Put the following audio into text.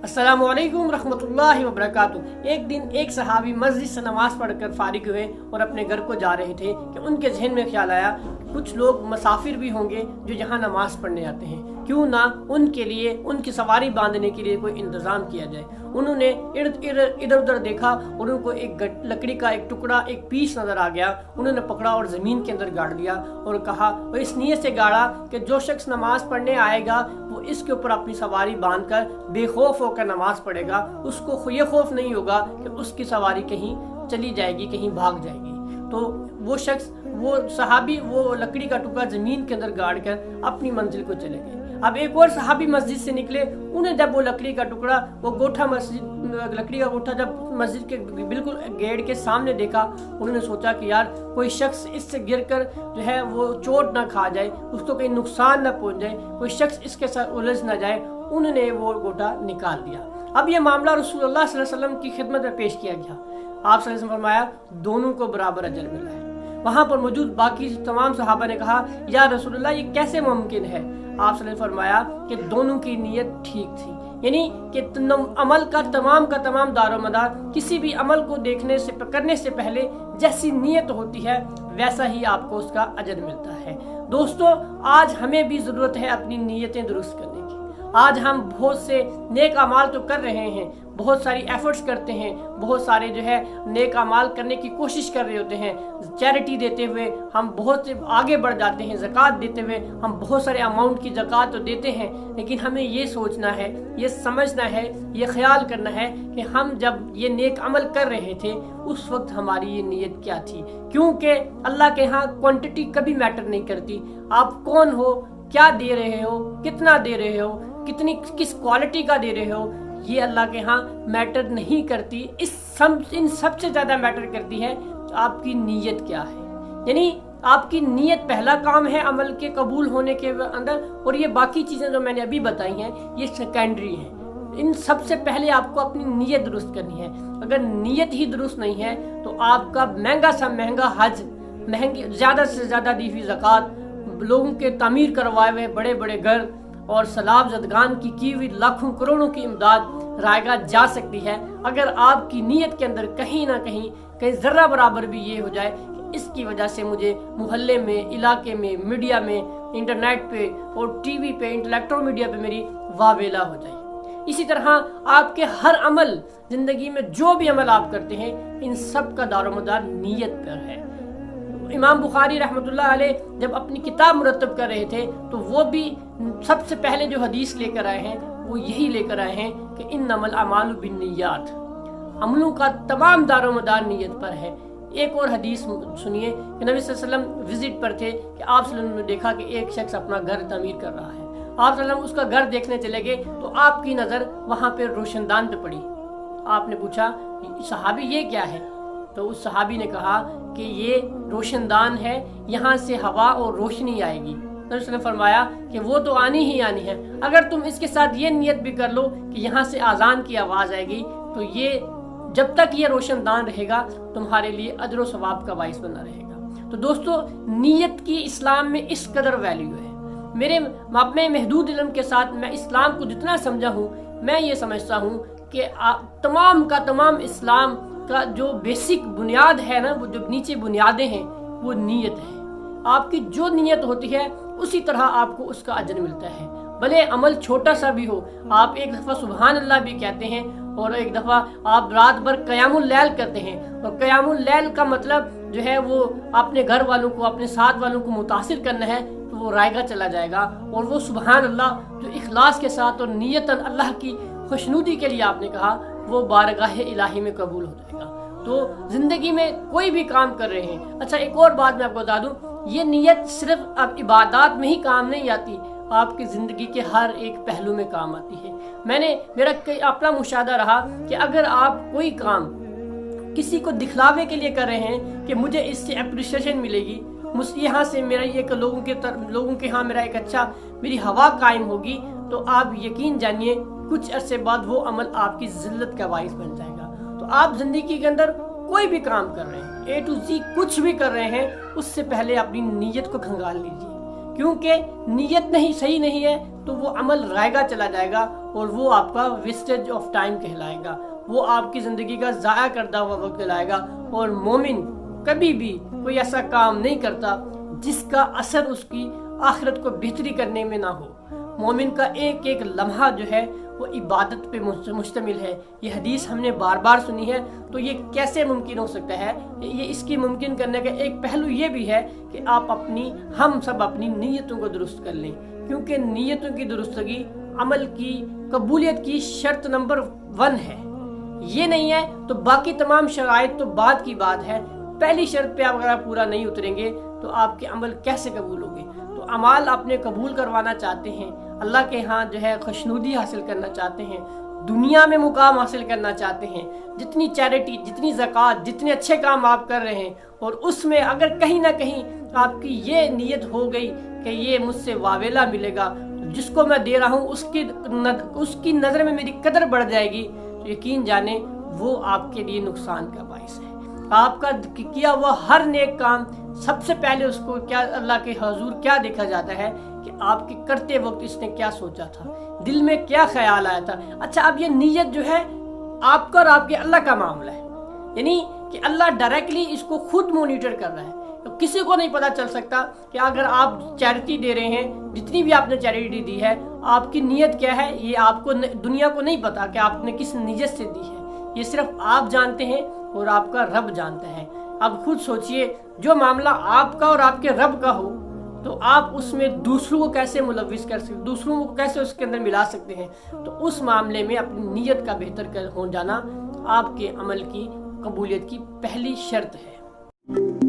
अस्सलामुअलैकुम रहमतुल्लाहि व बरकातुहू। एक दिन एक सहाबी मस्जिद से नमाज पढ़कर फारिग हुए और अपने घर को जा रहे थे कि उनके जहन में ख्याल आया कुछ लोग मुसाफिर भी होंगे जो यहाँ नमाज पढ़ने आते हैं, क्यों ना उनके लिए उनकी सवारी बांधने के लिए कोई इंतज़ाम किया जाए। उन्होंने इधर उधर देखा और उनको एक लकड़ी का एक टुकड़ा, एक पीस नज़र आ गया। उन्होंने पकड़ा और ज़मीन के अंदर गाड़ दिया और कहा, और इस नीयत से गाड़ा कि जो शख्स नमाज पढ़ने आएगा वो इसके ऊपर अपनी सवारी बांध कर बेखौफ होकर नमाज पढ़ेगा। उसको ये खौफ नहीं होगा कि उसकी सवारी कहीं चली जाएगी, कहीं भाग जाएगी। तो वो शख्स, वो सहाबी, वो लकड़ी का टुकड़ा ज़मीन के अंदर गाड़ कर अपनी मंजिल को चले गए। अब एक और सहाबी मस्जिद से निकले। उन्हें जब वो लकड़ी का टुकड़ा, वो गोठा लकड़ी का गोठा जब मस्जिद के बिल्कुल गेट के सामने देखा, उन्होंने सोचा कि यार कोई शख्स इससे गिरकर जो है वो चोट ना खा जाए, उसको कहीं नुकसान ना पहुंच जाए, कोई शख्स इसके साथ उलझ ना जाए। उन्होंने वो गोठा निकाल दिया। अब ये मामला रसूलुल्लाह सल्लल्लाहु अलैहि वसल्लम की खिदमत में पेश किया गया। आप सल्लल्लाहु अलैहि वसल्लम फरमाया दोनों को बराबर अजर मिला है। वहाँ पर मौजूद बाकी तमाम सहाबा ने कहा, या रसूलुल्लाह ये कैसे मुमकिन है? आप सल्लल्लाहु अलैहि वसल्लम फरमाया कि दोनों की नीयत ठीक थी, यानी कि अमल का तमाम दारोमदार किसी भी अमल को करने से पहले जैसी नीयत होती है वैसा ही आपको उसका अजर मिलता है। दोस्तों, आज हमें भी ज़रूरत है अपनी नीयतें दुरुस्त करने की। आज हम बहुत से नेक अमाल तो कर रहे हैं, बहुत सारी एफर्ट्स करते हैं, बहुत सारे जो है नेक अमाल करने की कोशिश कर रहे होते हैं। चैरिटी देते हुए हम बहुत से आगे बढ़ जाते हैं, ज़कात देते हुए हम बहुत सारे अमाउंट की ज़कात तो देते हैं, लेकिन हमें ये सोचना है, ये समझना है, ये ख्याल करना है कि हम जब ये नेक अमल कर रहे थे उस वक्त हमारी ये नीयत क्या थी। क्योंकि अल्लाह के यहाँ क्वांटिटी कभी मैटर नहीं करती। आप कौन हो, क्या दे रहे हो, कितना दे रहे हो, किस क्वालिटी का दे रहे हो, ये अल्लाह के यहाँ मैटर नहीं करती। इन सबसे ज़्यादा मैटर करती है आपकी नीयत क्या है। यानी आपकी नीयत पहला काम है अमल के कबूल होने के अंदर, और ये बाकी चीज़ें जो मैंने अभी बताई हैं ये सेकेंडरी हैं। इन सबसे पहले आपको अपनी नीयत दुरुस्त करनी है। अगर नीयत ही दुरुस्त नहीं है तो आपका महंगा सा महंगा हज, महंगी ज़्यादा से ज़्यादा दी हुई ज़कात, लोगों के तामीर करवाए हुए बड़े बड़े घर और सलाब जदगान की हुई लाखों करोड़ों की इमदाद रायगा जा सकती है, अगर आपकी नीयत के अंदर कहीं ना कहीं ज़र्रा बराबर भी ये हो जाए कि इसकी वजह से मुझे मोहल्ले में, इलाके में, मीडिया में, इंटरनेट पे और टीवी पे, इंटेलेक्ट्रॉनिक मीडिया पे मेरी वावेला हो जाए। इसी तरह आपके हर अमल, ज़िंदगी में जो भी अमल आप करते हैं, इन सब का दारोमदार नीयत पर है। इमाम बुखारी रहमतुल्लाह अलैह जब अपनी किताब मुरतब कर रहे थे तो वो भी सबसे पहले जो हदीस लेकर आए हैं वो यही लेकर आए हैं कि इन्नमल अमालु बिन्नियात, अमलों का तमाम दारोमदार नीयत पर है। एक और हदीस सुनिए कि नबी सल्लल्लाहु अलैहि वसल्लम विजिट पर थे कि आप सल्लल्लाहु अलैहि वसल्लम ने देखा कि एक शख्स अपना घर तामीर कर रहा है। आप सल्लल्लाहु अलैहि वसल्लम उसका घर देखने चले गए तो आपकी नज़र वहाँ पे रोशनदान पे पड़ी। आपने पूछा, सहाबी ये क्या है? तो उस सहाबी ने कहा कि ये रोशनदान है, यहाँ से हवा और रोशनी आएगी। तो उसने फरमाया कि वो तो आनी ही आनी है। अगर तुम इसके साथ ये नियत भी कर लो कि यहाँ से आज़ान की आवाज़ आएगी, तो ये जब तक ये रोशनदान रहेगा तुम्हारे लिए अजर व सवाब का बाइस बना रहेगा। तो दोस्तों, नीयत की इस्लाम में इस कदर वैल्यू है। मेरे अपने महदूद इल्म के साथ मैं इस्लाम को जितना समझा हूँ, मैं ये समझता हूँ कि तमाम का तमाम इस्लाम का जो बेसिक बुनियाद है ना, वो जो नीचे बुनियादें हैं, वो नीयत है। आपकी जो नीयत होती है उसी तरह आपको उसका अजर मिलता है। भले अमल छोटा सा भी हो, आप एक दफ़ा सुबहान अल्लाह भी कहते हैं और एक दफ़ा आप रात भर क़यामुल लैल करते हैं, और क़यामुल लैल का मतलब जो है वो अपने घर वालों को, अपने साथ वालों को मुतासिर करना है, तो वो रायगा चला जाएगा। और वो सुबहान अल्लाह जो इखलास के साथ और नीयतन अल्लाह की खुशनुदी के लिए आपने कहा, वो बारगाह इलाही में कबूल हो जाएगा। तो ज़िंदगी में कोई भी काम कर रहे हैं। अच्छा, एक और बात मैं आपको बता दूं, ये नीयत सिर्फ अब इबादत में ही काम नहीं आती, आपकी ज़िंदगी के हर एक पहलू में काम आती है। मेरा अपना मुशाहदा रहा कि अगर आप कोई काम किसी को दिखलावे के लिए कर रहे हैं कि मुझे इससे अप्रिसिएशन मिलेगी, मुझे यहाँ से मेरा एक लोगों के यहाँ मेरा एक अच्छा मेरी हवा कायम होगी, तो आप यकीन जानिए कुछ अरसे बाद वो अमल आपकी जिल्लत का बाइस बन जाएगा। तो आप ज़िंदगी के अंदर कोई भी काम कर रहे हैं, A to Z कुछ भी कर रहे हैं, उससे पहले अपनी नीयत को खंगाल लीजिए کیونکہ نیت نہیں صحیح نہیں ہے تو وہ عمل رائے گا چلا جائے گا اور وہ آپ کا ویسٹیج آف ٹائم کہلائے گا، وہ آپ کی زندگی کا ضائع کردہ ہوا وقت کہلائے گا۔ اور مومن کبھی بھی کوئی ایسا کام نہیں کرتا جس کا اثر اس کی آخرت کو بہتری کرنے میں نہ ہو۔ مومن کا ایک ایک لمحہ جو ہے وہ عبادت پہ مشتمل ہے۔ یہ حدیث ہم نے بار بار سنی ہے، تو یہ کیسے ممکن ہو سکتا ہے؟ یہ اس کی ممکن کرنے کا ایک پہلو یہ بھی ہے کہ ہم سب اپنی نیتوں کو درست کر لیں، کیونکہ نیتوں کی درستگی عمل کی قبولیت کی شرط نمبر 1 ہے۔ یہ نہیں ہے تو باقی تمام شرائط تو بعد کی بات ہے۔ پہلی شرط پہ اگر آپ پورا نہیں اتریں گے تو آپ کے عمل کیسے قبول ہوں گے؟ تو اعمال اپنے قبول کروانا چاہتے ہیں، اللہ کے ہاں جو ہے خوشنودی حاصل کرنا چاہتے ہیں، دنیا میں مقام حاصل کرنا چاہتے ہیں، جتنی چیریٹی، جتنی زکوٰۃ، جتنے اچھے کام آپ کر رہے ہیں، اور اس میں اگر کہیں نہ کہیں آپ کی یہ نیت ہو گئی کہ یہ مجھ سے واویلا ملے گا، جس کو میں دے رہا ہوں اس کی نظر میں میری قدر بڑھ جائے گی، تو یقین جانیں وہ آپ کے لیے نقصان کا باعث ہے۔ آپ کا کیا ہوا ہر نیک کام سب سے پہلے اس کو اللہ کے حضور کیا دیکھا جاتا ہے کہ آپ کے کرتے وقت اس نے کیا سوچا تھا، دل میں کیا خیال آیا تھا۔ اچھا، اب یہ نیت جو ہے آپ کا اور آپ کے اللہ کا معاملہ ہے، یعنی کہ اللہ ڈائریکٹلی اس کو خود مونیٹر کر رہا ہے۔ تو کسی کو نہیں پتا چل سکتا کہ اگر آپ چیریٹی دے رہے ہیں، جتنی بھی آپ نے چیریٹی دی ہے، آپ کی نیت کیا ہے، یہ آپ کو دنیا کو نہیں پتا کہ آپ نے کس نیت سے دی ہے۔ یہ صرف آپ جانتے ہیں اور آپ کا رب جانتا ہے۔ اب خود سوچئے، جو معاملہ آپ کا اور آپ کے رب کا ہو تو آپ اس میں دوسروں کو کیسے ملوث کر سکتے، دوسروں کو کیسے اس کے اندر ملا سکتے ہیں؟ تو اس معاملے میں اپنی نیت کا بہتر ہو جانا آپ کے عمل کی قبولیت کی پہلی شرط ہے۔